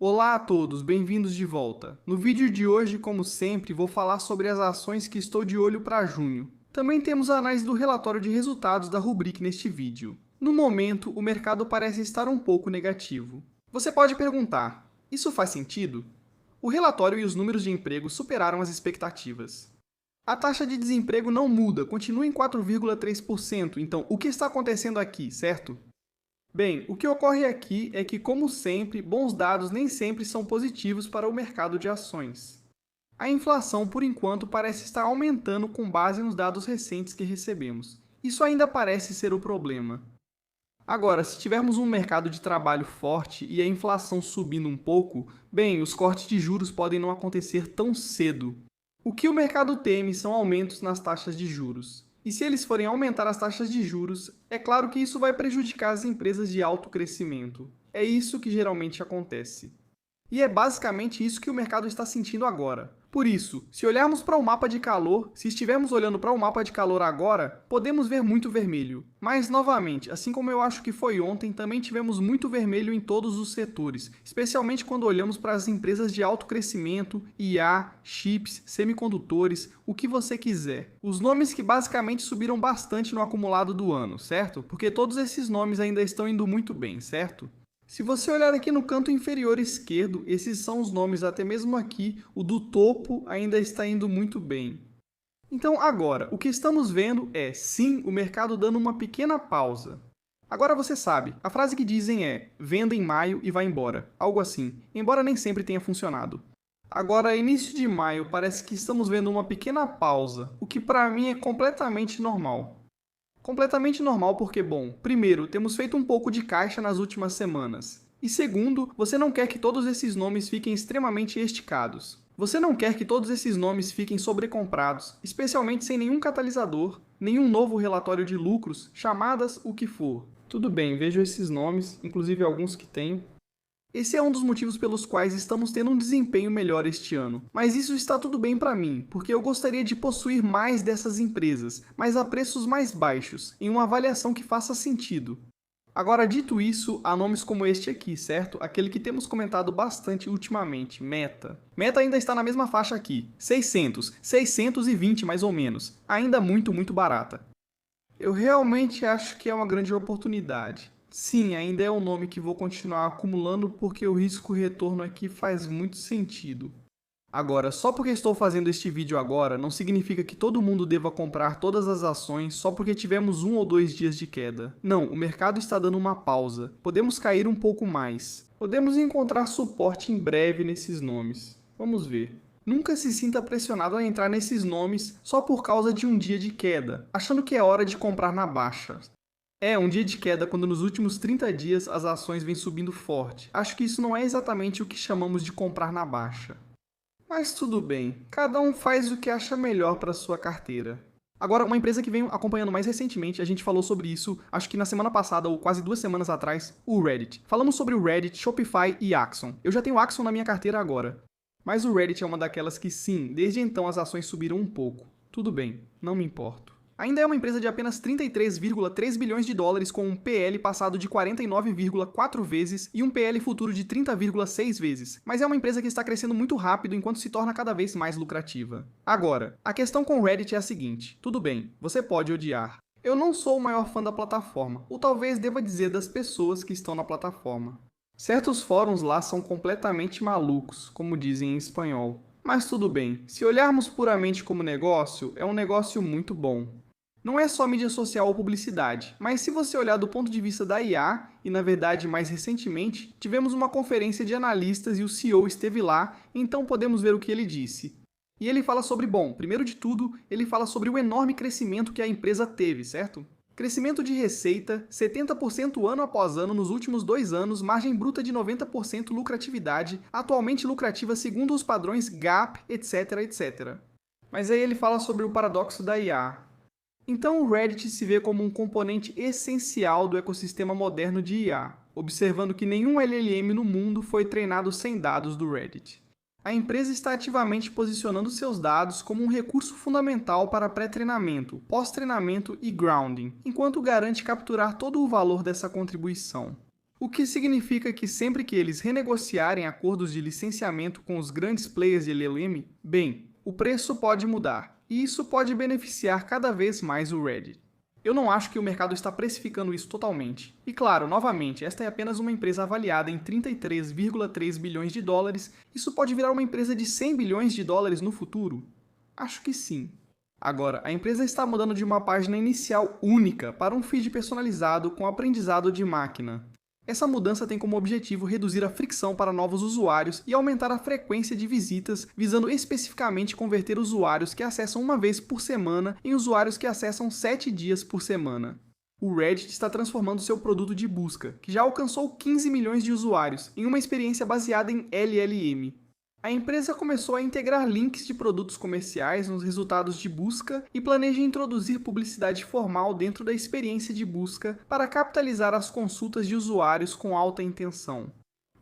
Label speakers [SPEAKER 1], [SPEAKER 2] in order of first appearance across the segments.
[SPEAKER 1] Olá a todos, bem-vindos de volta. No vídeo de hoje, como sempre, vou falar sobre as ações que estou de olho para junho. Também temos a análise do relatório de resultados da Rubrik neste vídeo. No momento, o mercado parece estar um pouco negativo. Você pode perguntar, isso faz sentido? O relatório e os números de emprego superaram as expectativas. A taxa de desemprego não muda, continua em 4,3%, então o que está acontecendo aqui, certo? Bem, o que ocorre aqui é que, como sempre, bons dados nem sempre são positivos para o mercado de ações. A inflação, por enquanto, parece estar aumentando com base nos dados recentes que recebemos. Isso ainda parece ser o problema. Agora, se tivermos um mercado de trabalho forte e a inflação subindo um pouco, bem, os cortes de juros podem não acontecer tão cedo. O que o mercado teme são aumentos nas taxas de juros. E se eles forem aumentar as taxas de juros, é claro que isso vai prejudicar as empresas de alto crescimento. É isso que geralmente acontece. E é basicamente isso que o mercado está sentindo agora. Por isso, se olharmos para o mapa de calor, se estivermos olhando para o mapa de calor agora, podemos ver muito vermelho. Mas, novamente, assim como eu acho que foi ontem, também tivemos muito vermelho em todos os setores, especialmente quando olhamos para as empresas de alto crescimento, IA, chips, semicondutores, o que você quiser. Os nomes que basicamente subiram bastante no acumulado do ano, certo? Porque todos esses nomes ainda estão indo muito bem, certo? Se você olhar aqui no canto inferior esquerdo, esses são os nomes, até mesmo aqui, o do topo ainda está indo muito bem. Então agora, o que estamos vendo é, sim, o mercado dando uma pequena pausa. Agora você sabe, a frase que dizem é, venda em maio e vai embora, algo assim, embora nem sempre tenha funcionado. Agora, início de maio, parece que estamos vendo uma pequena pausa, o que para mim é completamente normal. Completamente normal porque, bom, primeiro, temos feito um pouco de caixa nas últimas semanas. E segundo, você não quer que todos esses nomes fiquem extremamente esticados. Você não quer que todos esses nomes fiquem sobrecomprados, especialmente sem nenhum catalisador, nenhum novo relatório de lucros, chamadas, o que for. Tudo bem, vejo esses nomes, inclusive alguns que tenho. Esse é um dos motivos pelos quais estamos tendo um desempenho melhor este ano. Mas isso está tudo bem para mim, porque eu gostaria de possuir mais dessas empresas, mas a preços mais baixos, em uma avaliação que faça sentido. Agora, dito isso, há nomes como este aqui, certo? Aquele que temos comentado bastante ultimamente, Meta. Meta ainda está na mesma faixa aqui, 600, 620 mais ou menos, ainda muito barata. Eu realmente acho que é uma grande oportunidade. Sim, ainda é um nome que vou continuar acumulando porque o risco-retorno aqui faz muito sentido. Agora, só porque estou fazendo este vídeo agora, não significa que todo mundo deva comprar todas as ações só porque tivemos 1 ou 2 dias de queda. Não, o mercado está dando uma pausa. Podemos cair um pouco mais. Podemos encontrar suporte em breve nesses nomes. Vamos ver. Nunca se sinta pressionado a entrar nesses nomes só por causa de um dia de queda, achando que é hora de comprar na baixa. É um dia de queda quando nos últimos 30 dias as ações vêm subindo forte. Acho que isso não é exatamente o que chamamos de comprar na baixa. Mas tudo bem, cada um faz o que acha melhor para sua carteira. Agora, uma empresa que venho acompanhando mais recentemente, a gente falou sobre isso, acho que na semana passada ou quase 2 semanas atrás, o Reddit. Falamos sobre o Reddit, Shopify e Axon. Eu já tenho Axon na minha carteira agora. Mas o Reddit é uma daquelas que sim, desde então as ações subiram um pouco. Tudo bem, não me importo. Ainda é uma empresa de apenas 33,3 bilhões de dólares com um PL passado de 49,4 vezes e um PL futuro de 30,6 vezes, mas é uma empresa que está crescendo muito rápido enquanto se torna cada vez mais lucrativa. Agora, a questão com o Reddit é a seguinte, tudo bem, você pode odiar. Eu não sou o maior fã da plataforma, ou talvez deva dizer das pessoas que estão na plataforma. Certos fóruns lá são completamente malucos, como dizem em espanhol. Mas tudo bem, se olharmos puramente como negócio, é um negócio muito bom. Não é só mídia social ou publicidade, mas se você olhar do ponto de vista da IA, e na verdade mais recentemente, tivemos uma conferência de analistas e o CEO esteve lá, então podemos ver o que ele disse. E ele fala sobre, bom, primeiro de tudo, ele fala sobre o enorme crescimento que a empresa teve, certo? Crescimento de receita, 70% ano após ano nos últimos 2 anos, margem bruta de 90%, lucratividade, atualmente lucrativa segundo os padrões GAAP, etc. Mas aí ele fala sobre o paradoxo da IA. Então o Reddit se vê como um componente essencial do ecossistema moderno de IA, observando que nenhum LLM no mundo foi treinado sem dados do Reddit. A empresa está ativamente posicionando seus dados como um recurso fundamental para pré-treinamento, pós-treinamento e grounding, enquanto garante capturar todo o valor dessa contribuição. o que significa que sempre que eles renegociarem acordos de licenciamento com os grandes players de LLM, bem, o preço pode mudar, e isso pode beneficiar cada vez mais o Reddit. Eu não acho que o mercado está precificando isso totalmente. E claro, novamente, esta é apenas uma empresa avaliada em 33,3 bilhões de dólares. Isso pode virar uma empresa de 100 bilhões de dólares no futuro? Acho que sim. Agora, a empresa está mudando de uma página inicial única para um feed personalizado com aprendizado de máquina. Essa mudança tem como objetivo reduzir a fricção para novos usuários e aumentar a frequência de visitas, visando especificamente converter usuários que acessam uma vez por semana em usuários que acessam 7 dias por semana. O Reddit está transformando seu produto de busca, que já alcançou 15 milhões de usuários, em uma experiência baseada em LLM. A empresa começou a integrar links de produtos comerciais nos resultados de busca e planeja introduzir publicidade formal dentro da experiência de busca para capitalizar as consultas de usuários com alta intenção.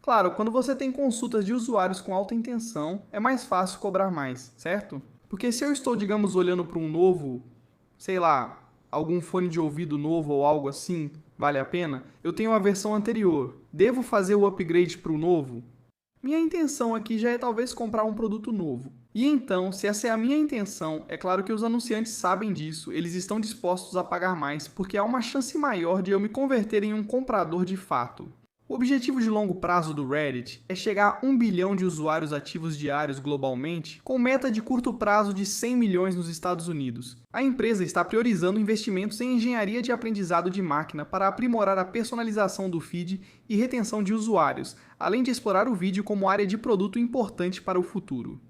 [SPEAKER 1] Claro, quando você tem consultas de usuários com alta intenção, é mais fácil cobrar mais, certo? Porque se eu estou, digamos, olhando para um novo, sei lá, algum fone de ouvido novo ou algo assim, vale a pena? Eu tenho a versão anterior, devo fazer o upgrade para o novo? Minha intenção aqui já é talvez comprar um produto novo. E então, se essa é a minha intenção, é claro que os anunciantes sabem disso, eles estão dispostos a pagar mais, porque há uma chance maior de eu me converter em um comprador de fato. O objetivo de longo prazo do Reddit é chegar a 1 bilhão de usuários ativos diários globalmente, com meta de curto prazo de 100 milhões nos Estados Unidos. A empresa está priorizando investimentos em engenharia de aprendizado de máquina para aprimorar a personalização do feed e retenção de usuários, além de explorar o vídeo como área de produto importante para o futuro.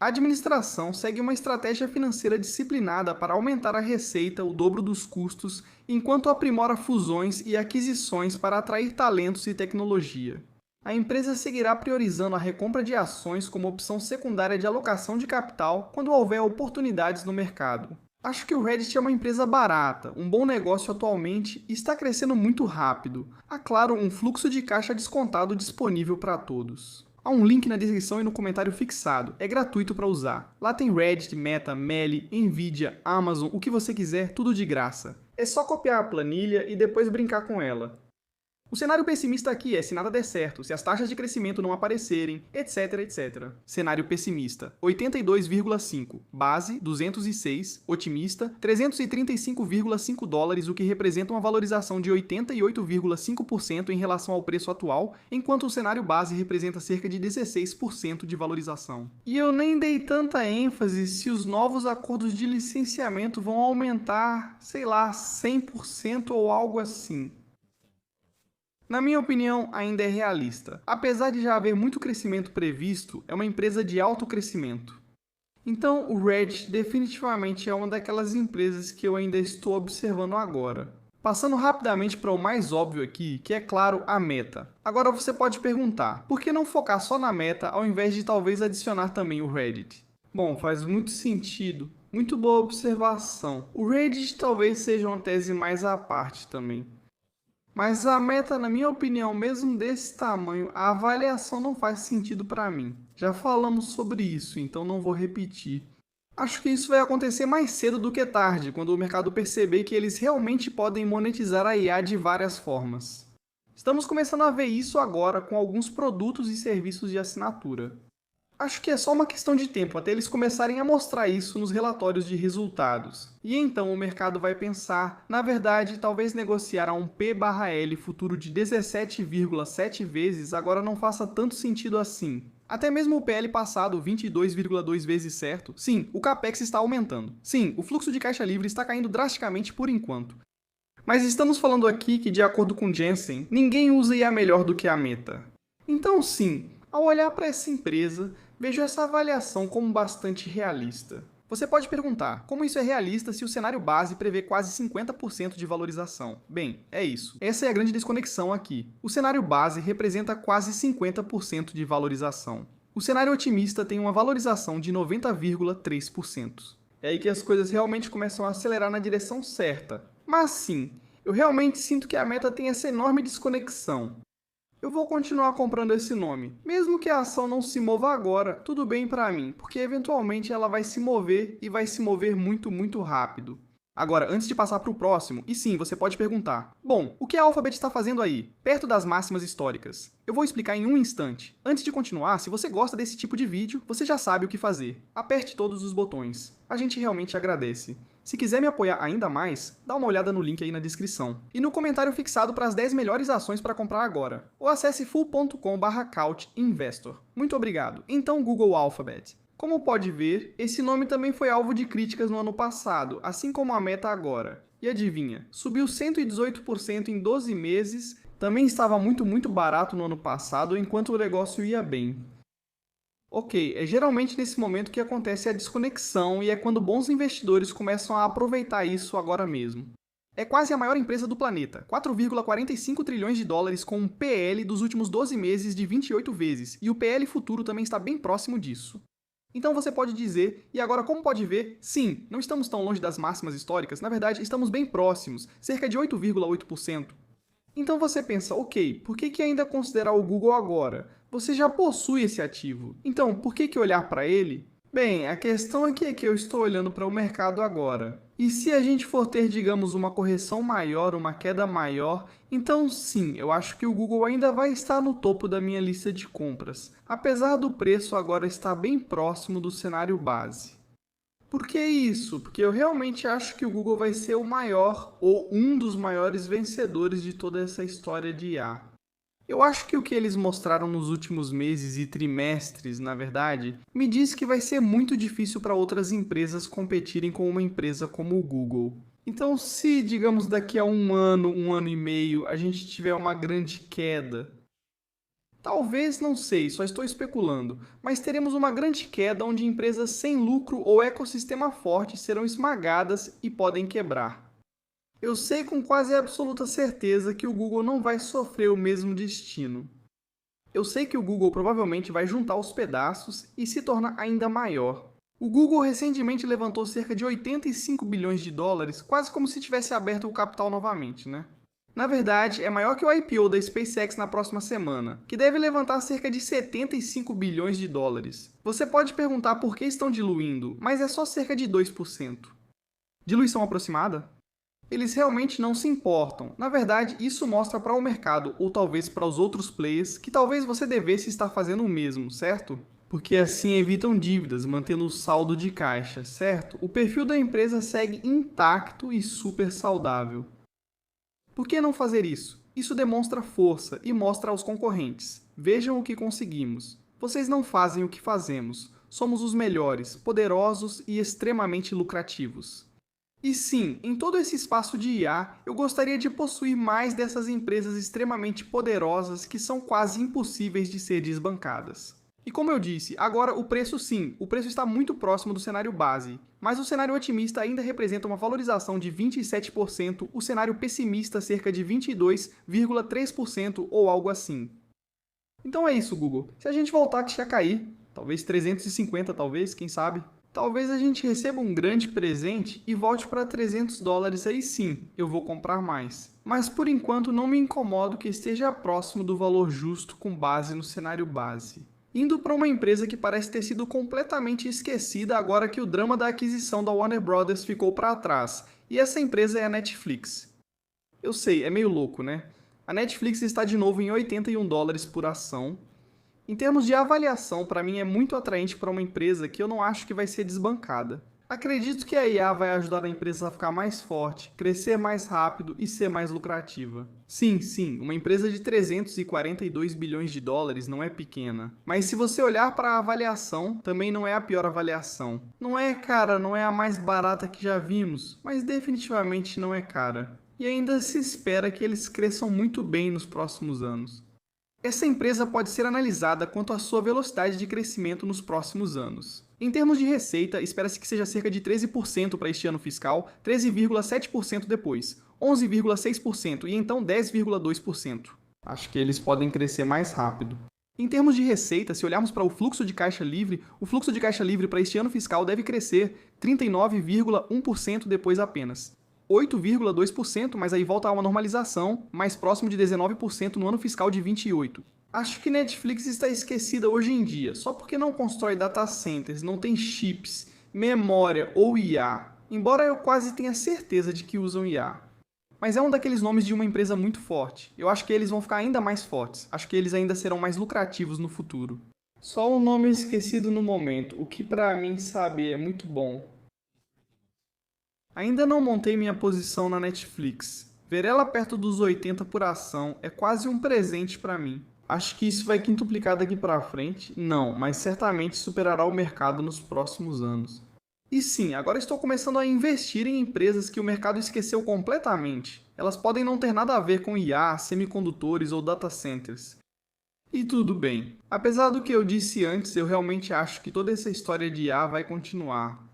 [SPEAKER 1] A administração segue uma estratégia financeira disciplinada para aumentar a receita o dobro dos custos, enquanto aprimora fusões e aquisições para atrair talentos e tecnologia. A empresa seguirá priorizando a recompra de ações como opção secundária de alocação de capital quando houver oportunidades no mercado. Acho que o Reddit é uma empresa barata, um bom negócio atualmente e está crescendo muito rápido. Há, claro, um fluxo de caixa descontado disponível para todos. Há um link na descrição e no comentário fixado. É gratuito para usar. Lá tem Reddit, Meta, Meli, Nvidia, Amazon, o que você quiser, tudo de graça. É só copiar a planilha e depois brincar com ela. O cenário pessimista aqui é se nada der certo, se as taxas de crescimento não aparecerem, etc, etc. Cenário pessimista, 82,5, base 206, otimista 335,5 dólares, o que representa uma valorização de 88,5% em relação ao preço atual, enquanto o cenário base representa cerca de 16% de valorização. E eu nem dei tanta ênfase se os novos acordos de licenciamento vão aumentar, sei lá, 100% ou algo assim. Na minha opinião, ainda é realista. Apesar de já haver muito crescimento previsto, é uma empresa de alto crescimento. Então, o Reddit definitivamente é uma daquelas empresas que eu ainda estou observando agora. Passando rapidamente para o mais óbvio aqui, que é claro, a Meta. Agora você pode perguntar, por que não focar só na Meta ao invés de talvez adicionar também o Reddit? Bom, faz muito sentido. Muito boa observação. O Reddit talvez seja uma tese mais à parte também. Mas a Meta, na minha opinião, mesmo desse tamanho, a avaliação não faz sentido para mim. Já falamos sobre isso, então não vou repetir. Acho que isso vai acontecer mais cedo do que tarde, quando o mercado perceber que eles realmente podem monetizar a IA de várias formas. Estamos começando a ver isso agora com alguns produtos e serviços de assinatura. Acho que é só uma questão de tempo até eles começarem a mostrar isso nos relatórios de resultados. E então o mercado vai pensar, na verdade, talvez negociar a um P/L futuro de 17,7 vezes agora não faça tanto sentido assim. Até mesmo o PL passado, 22,2 vezes certo. Sim, o Capex está aumentando. Sim, o fluxo de caixa livre está caindo drasticamente por enquanto. Mas estamos falando aqui que, de acordo com Jensen, ninguém usa IA melhor do que a Meta. Então sim, ao olhar para essa empresa, vejo essa avaliação como bastante realista. Você pode perguntar, como isso é realista se o cenário base prevê quase 50% de valorização? Bem, é isso. Essa é a grande desconexão aqui. O cenário base representa quase 50% de valorização. O cenário otimista tem uma valorização de 90,3%. É aí que as coisas realmente começam a acelerar na direção certa. Mas sim, eu realmente sinto que a Meta tem essa enorme desconexão. Eu vou continuar comprando esse nome. Mesmo que a ação não se mova agora, tudo bem pra mim, porque eventualmente ela vai se mover e vai se mover muito rápido. Agora, antes de passar para o próximo, e sim, você pode perguntar: bom, o que a Alphabet está fazendo aí, perto das máximas históricas? Eu vou explicar em um instante. Antes de continuar, se você gosta desse tipo de vídeo, você já sabe o que fazer. Aperte todos os botões. A gente realmente agradece. Se quiser me apoiar ainda mais, dá uma olhada no link aí na descrição. E no comentário fixado para as 10 melhores ações para comprar agora. Ou acesse full.com/couchinvestor. Muito obrigado. Então, Google Alphabet. Como pode ver, esse nome também foi alvo de críticas no ano passado, assim como a Meta agora. E adivinha, subiu 118% em 12 meses, também estava muito barato no ano passado, enquanto o negócio ia bem. Ok, é geralmente nesse momento que acontece a desconexão e é quando bons investidores começam a aproveitar isso agora mesmo. É quase a maior empresa do planeta, 4,45 trilhões de dólares com um PL dos últimos 12 meses de 28 vezes, e o PL futuro também está bem próximo disso. Então você pode dizer, e agora como pode ver, sim, não estamos tão longe das máximas históricas, na verdade estamos bem próximos, cerca de 8,8%. Então você pensa, ok, por que ainda considerar o Google agora? Você já possui esse ativo, então por que olhar para ele? Bem, a questão aqui é que eu estou olhando para o mercado agora. E se a gente for ter, digamos, uma correção maior, uma queda maior, então sim, eu acho que o Google ainda vai estar no topo da minha lista de compras, apesar do preço agora estar bem próximo do cenário base. Por que isso? Porque eu realmente acho que o Google vai ser o maior ou um dos maiores vencedores de toda essa história de IA. Eu acho que o que eles mostraram nos últimos meses e trimestres, na verdade, me diz que vai ser muito difícil para outras empresas competirem com uma empresa como o Google. Então, se, digamos, daqui a um ano e meio, a gente tiver uma grande queda, talvez, não sei, só estou especulando, mas teremos uma grande queda onde empresas sem lucro ou ecossistema forte serão esmagadas e podem quebrar. Eu sei com quase absoluta certeza que o Google não vai sofrer o mesmo destino. Eu sei que o Google provavelmente vai juntar os pedaços e se tornar ainda maior. O Google recentemente levantou cerca de 85 bilhões de dólares, quase como se tivesse aberto o capital novamente, né? Na verdade, é maior que o IPO da SpaceX na próxima semana, que deve levantar cerca de 75 bilhões de dólares. Você pode perguntar por que estão diluindo, mas é só cerca de 2%. Diluição aproximada? Eles realmente não se importam. Na verdade, isso mostra para o mercado, ou talvez para os outros players, que talvez você devesse estar fazendo o mesmo, certo? Porque assim evitam dívidas, mantendo o saldo de caixa, certo? O perfil da empresa segue intacto e super saudável. Por que não fazer isso? Isso demonstra força e mostra aos concorrentes. Vejam o que conseguimos. Vocês não fazem o que fazemos. Somos os melhores, poderosos e extremamente lucrativos. E sim, em todo esse espaço de IA, eu gostaria de possuir mais dessas empresas extremamente poderosas que são quase impossíveis de ser desbancadas. E como eu disse, agora o preço sim, o preço está muito próximo do cenário base, mas o cenário otimista ainda representa uma valorização de 27%, o cenário pessimista cerca de 22,3% ou algo assim. Então é isso, Google. Se a gente voltar a cair, talvez 350, talvez, quem sabe? Talvez a gente receba um grande presente e volte para 300 dólares, aí sim, eu vou comprar mais. Mas por enquanto não me incomodo que esteja próximo do valor justo com base no cenário base. Indo para uma empresa que parece ter sido completamente esquecida agora que o drama da aquisição da Warner Bros. Ficou para trás, e essa empresa é a Netflix. Eu sei, é meio louco, né? A Netflix está de novo em 81 dólares por ação. Em termos de avaliação, para mim é muito atraente para uma empresa que eu não acho que vai ser desbancada. Acredito que a IA vai ajudar a empresa a ficar mais forte, crescer mais rápido e ser mais lucrativa. Sim, uma empresa de 342 bilhões de dólares não é pequena. Mas se você olhar para a avaliação, também não é a pior avaliação. Não é cara, não é a mais barata que já vimos, mas definitivamente não é cara. E ainda se espera que eles cresçam muito bem nos próximos anos. Essa empresa pode ser analisada quanto à sua velocidade de crescimento nos próximos anos. Em termos de receita, espera-se que seja cerca de 13% para este ano fiscal, 13,7% depois, 11,6% e então 10,2%. Acho que eles podem crescer mais rápido. Em termos de receita, se olharmos para o fluxo de caixa livre, o fluxo de caixa livre para este ano fiscal deve crescer 39,1% depois apenas. 8,2%, mas aí volta a uma normalização, mais próximo de 19% no ano fiscal de 28. Acho que Netflix está esquecida hoje em dia, só porque não constrói data centers, não tem chips, memória ou IA. embora eu quase tenha certeza de que usam IA. Mas é um daqueles nomes de uma empresa muito forte. Eu acho que eles vão ficar ainda mais fortes. Acho que eles ainda serão mais lucrativos no futuro. Só um nome esquecido no momento, o que pra mim, sabe, é muito bom. Ainda não montei minha posição na Netflix. Ver ela perto dos 80 por ação é quase um presente pra mim. Acho que isso vai quintuplicar daqui pra frente? Não, mas certamente superará o mercado nos próximos anos. E sim, agora estou começando a investir em empresas que o mercado esqueceu completamente. Elas podem não ter nada a ver com IA, semicondutores ou data centers. E tudo bem. Apesar do que eu disse antes, eu realmente acho que toda essa história de IA vai continuar.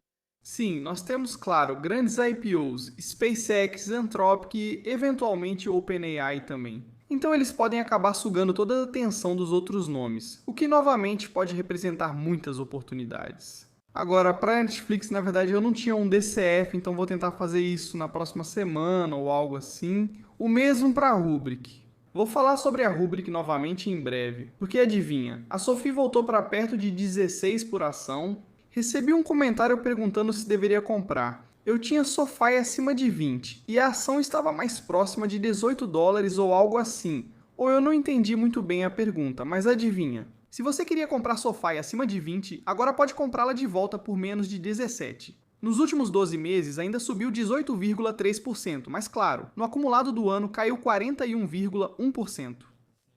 [SPEAKER 1] Sim, nós temos, claro, grandes IPOs, SpaceX, Anthropic e eventualmente OpenAI também. Então eles podem acabar sugando toda a atenção dos outros nomes, o que novamente pode representar muitas oportunidades. Agora, para a Netflix, na verdade, eu não tinha um DCF, então vou tentar fazer isso na próxima semana ou algo assim. O mesmo para a Rubrik. Vou falar sobre a Rubrik novamente em breve, porque adivinha, a Sophie voltou para perto de 16 por ação. Recebi um comentário perguntando se deveria comprar. Eu tinha SoFi acima de 20 e a ação estava mais próxima de 18 dólares ou algo assim. Ou eu não entendi muito bem a pergunta, mas adivinha. Se você queria comprar SoFi acima de 20, agora pode comprá-la de volta por menos de 17. Nos últimos 12 meses ainda subiu 18,3%, mas claro, no acumulado do ano caiu 41,1%.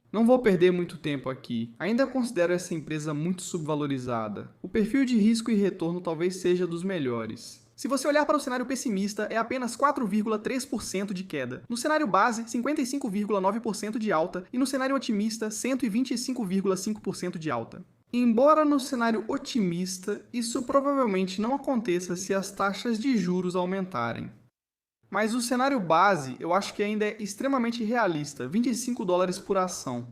[SPEAKER 1] Não vou perder muito tempo aqui. Ainda considero essa empresa muito subvalorizada. O perfil de risco e retorno talvez seja dos melhores. Se você olhar para o cenário pessimista, é apenas 4,3% de queda. No cenário base, 55,9% de alta. E no cenário otimista, 125,5% de alta. Embora no cenário otimista, isso provavelmente não aconteça se as taxas de juros aumentarem. Mas o cenário base eu acho que ainda é extremamente realista, 25 dólares por ação.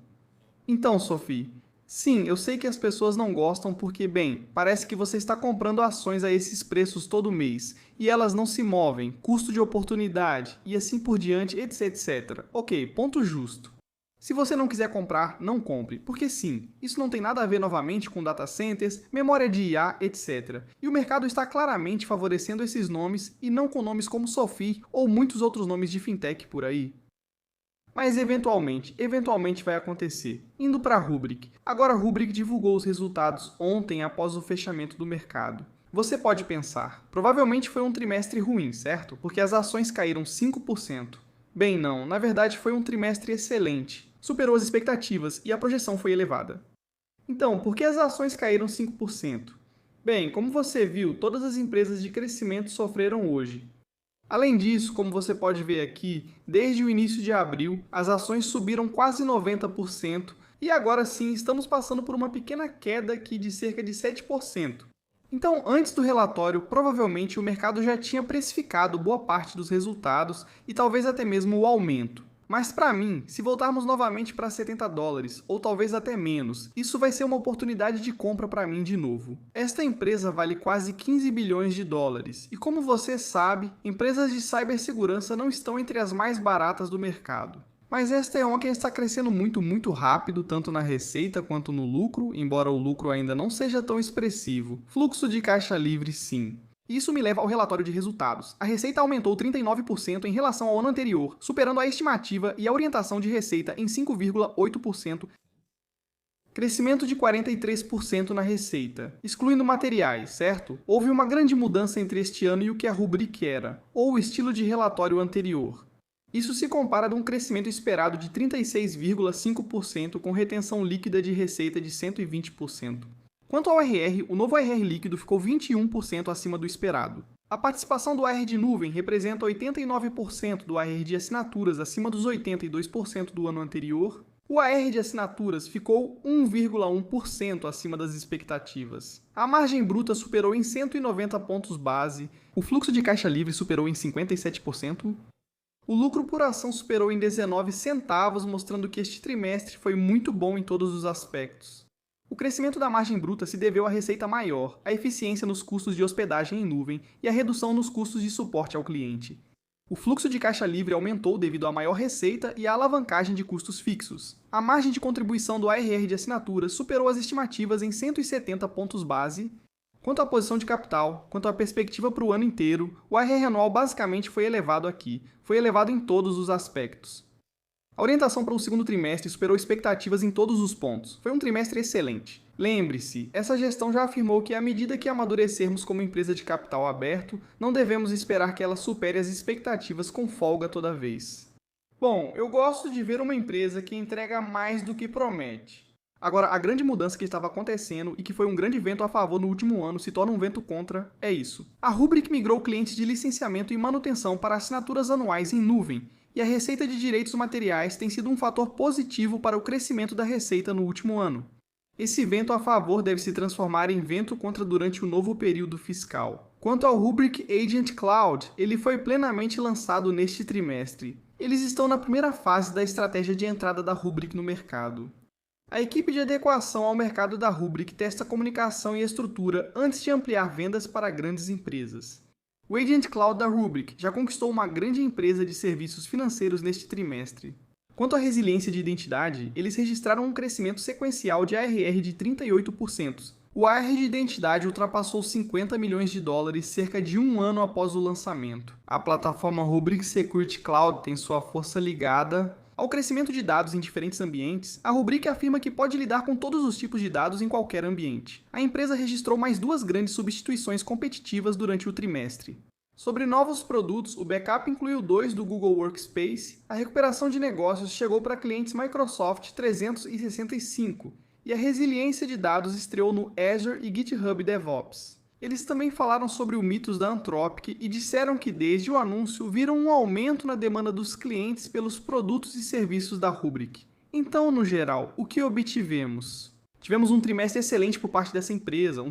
[SPEAKER 1] Então, Sophie, sim, eu sei que as pessoas não gostam porque, bem, parece que você está comprando ações a esses preços todo mês e elas não se movem, custo de oportunidade e assim por diante, etc. Ok, ponto justo. Se você não quiser comprar, não compre, porque sim, isso não tem nada a ver novamente com data centers, memória de IA, etc. E o mercado está claramente favorecendo esses nomes e não com nomes como Sophie ou muitos outros nomes de fintech por aí. Mas eventualmente vai acontecer. Indo para a Rubrik. Agora a Rubrik divulgou os resultados ontem após o fechamento do mercado. Você pode pensar, provavelmente foi um trimestre ruim, certo? Porque as ações caíram 5%. Bem, não, na verdade foi um trimestre excelente. Superou as expectativas e a projeção foi elevada. Então, por que as ações caíram 5%? Bem, como você viu, todas as empresas de crescimento sofreram hoje. Além disso, como você pode ver aqui, desde o início de abril, as ações subiram quase 90% e agora sim estamos passando por uma pequena queda aqui de cerca de 7%. Então, antes do relatório, provavelmente o mercado já tinha precificado boa parte dos resultados e talvez até mesmo o aumento. Mas para mim, se voltarmos novamente para 70 dólares, ou talvez até menos, isso vai ser uma oportunidade de compra para mim de novo. Esta empresa vale quase 15 bilhões de dólares, e como você sabe, empresas de cibersegurança não estão entre as mais baratas do mercado. Mas esta é uma que está crescendo muito rápido, tanto na receita quanto no lucro, embora o lucro ainda não seja tão expressivo. Fluxo de caixa livre, sim. Isso me leva ao relatório de resultados. A receita aumentou 39% em relação ao ano anterior, superando a estimativa e a orientação de receita em 5,8%. Crescimento de 43% na receita, excluindo materiais, certo? Houve uma grande mudança entre este ano e o que a Rubrik era, ou o estilo de relatório anterior. Isso se compara a um crescimento esperado de 36,5% com retenção líquida de receita de 120%. Quanto ao ARR, o novo ARR líquido ficou 21% acima do esperado. A participação do ARR de nuvem representa 89% do ARR de assinaturas acima dos 82% do ano anterior. O ARR de assinaturas ficou 1,1% acima das expectativas. A margem bruta superou em 190 pontos base, o fluxo de caixa livre superou em 57%, o lucro por ação superou em 19 centavos, mostrando que este trimestre foi muito bom em todos os aspectos. O crescimento da margem bruta se deveu à receita maior, à eficiência nos custos de hospedagem em nuvem e à redução nos custos de suporte ao cliente. O fluxo de caixa livre aumentou devido à maior receita e à alavancagem de custos fixos. A margem de contribuição do ARR de assinaturas superou as estimativas em 170 pontos base, Quanto à posição de capital, quanto à perspectiva para o ano inteiro, o ARR anual basicamente foi elevado aqui, foi elevado em todos os aspectos. A orientação para o segundo trimestre superou expectativas em todos os pontos. Foi um trimestre excelente. Lembre-se, essa gestão já afirmou que à medida que amadurecermos como empresa de capital aberto, não devemos esperar que ela supere as expectativas com folga toda vez. Bom, eu gosto de ver uma empresa que entrega mais do que promete. Agora, a grande mudança que estava acontecendo e que foi um grande vento a favor no último ano se torna um vento contra é isso. A Rubrik migrou clientes de licenciamento e manutenção para assinaturas anuais em nuvem, e a receita de direitos materiais tem sido um fator positivo para o crescimento da receita no último ano. Esse vento a favor deve se transformar em vento contra durante o novo período fiscal. Quanto ao Rubrik Agent Cloud, ele foi plenamente lançado neste trimestre. Eles estão na primeira fase da estratégia de entrada da Rubrik no mercado. A equipe de adequação ao mercado da Rubrik testa comunicação e estrutura antes de ampliar vendas para grandes empresas. O Agent Cloud da Rubrik já conquistou uma grande empresa de serviços financeiros neste trimestre. Quanto à resiliência de identidade, eles registraram um crescimento sequencial de ARR de 38%. O ARR de identidade ultrapassou 50 milhões de dólares cerca de um ano após o lançamento. A plataforma Rubrik Security Cloud tem sua força ligada ao crescimento de dados em diferentes ambientes. A Rubrik afirma que pode lidar com todos os tipos de dados em qualquer ambiente. A empresa registrou mais 2 grandes substituições competitivas durante o trimestre. Sobre novos produtos, o backup incluiu 2 do Google Workspace, a recuperação de negócios chegou para clientes Microsoft 365 e a resiliência de dados estreou no Azure e GitHub DevOps. Eles também falaram sobre o mitos da Anthropic e disseram que desde o anúncio viram um aumento na demanda dos clientes pelos produtos e serviços da Rubrik. Então, no geral, o que obtivemos? Tivemos um trimestre excelente por parte dessa empresa,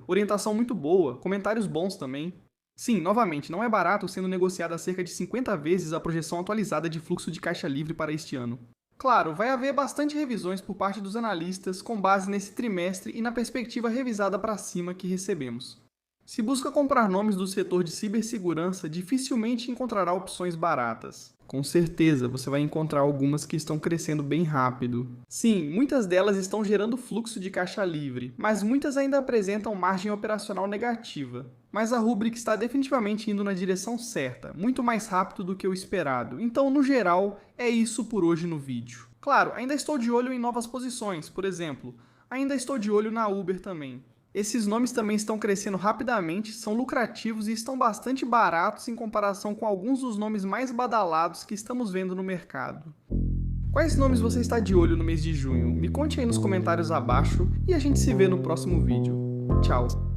[SPEAKER 1] orientação muito boa, comentários bons também. Sim, novamente, não é barato sendo negociada cerca de 50 vezes a projeção atualizada de fluxo de caixa livre para este ano. Claro, vai haver bastante revisões por parte dos analistas com base nesse trimestre e na perspectiva revisada para cima que recebemos. Se busca comprar nomes do setor de cibersegurança, dificilmente encontrará opções baratas. Com certeza, você vai encontrar algumas que estão crescendo bem rápido. Sim, muitas delas estão gerando fluxo de caixa livre, mas muitas ainda apresentam margem operacional negativa. Mas a Rubrik está definitivamente indo na direção certa, muito mais rápido do que o esperado. Então, no geral, é isso por hoje no vídeo. Claro, ainda estou de olho em novas posições, por exemplo, ainda estou de olho na Uber também. Esses nomes também estão crescendo rapidamente, são lucrativos e estão bastante baratos em comparação com alguns dos nomes mais badalados que estamos vendo no mercado. Quais nomes você está de olho no mês de junho? Me conte aí nos comentários abaixo e a gente se vê no próximo vídeo. Tchau!